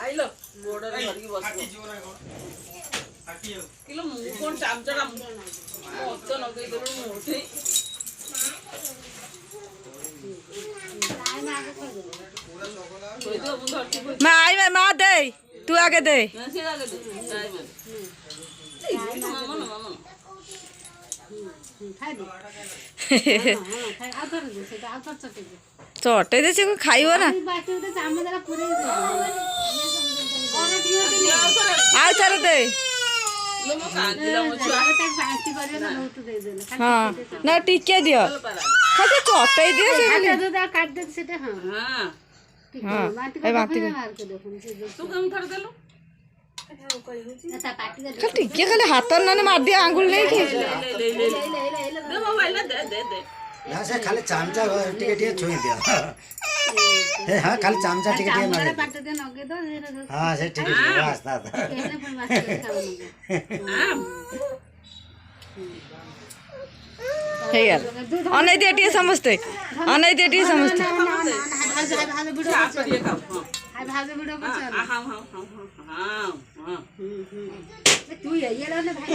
आइलो बॉर्डर धरकी बस किलो मु कोन चामचड़ा मत नगई देलु मोठे मैं आई मैं माँ दे तू आगे दे से आगे दे चाय में मामा ना मामा चटे दे से कोई खाइबो ना आउ थरे दे लो मो कांदिला मो छुआ हाँ ना टिके दियो खाली चटे दियो से हां हाँ ए बाती को तू कम थर देलु खाली टिके खाली हाथ ना मार दिया आंगुल नहीं की ले मोबाइल दे दे दे ना से खाली चमचा टिके टिके छुई दियो हे हां खाली चमचा टिके टिके मार हां से टिके टिके वास्ता हे यार अनै दे टिके समझते अनै दे टिके समझते आप ये खाओ हां हां हां हां तू ये ना भाई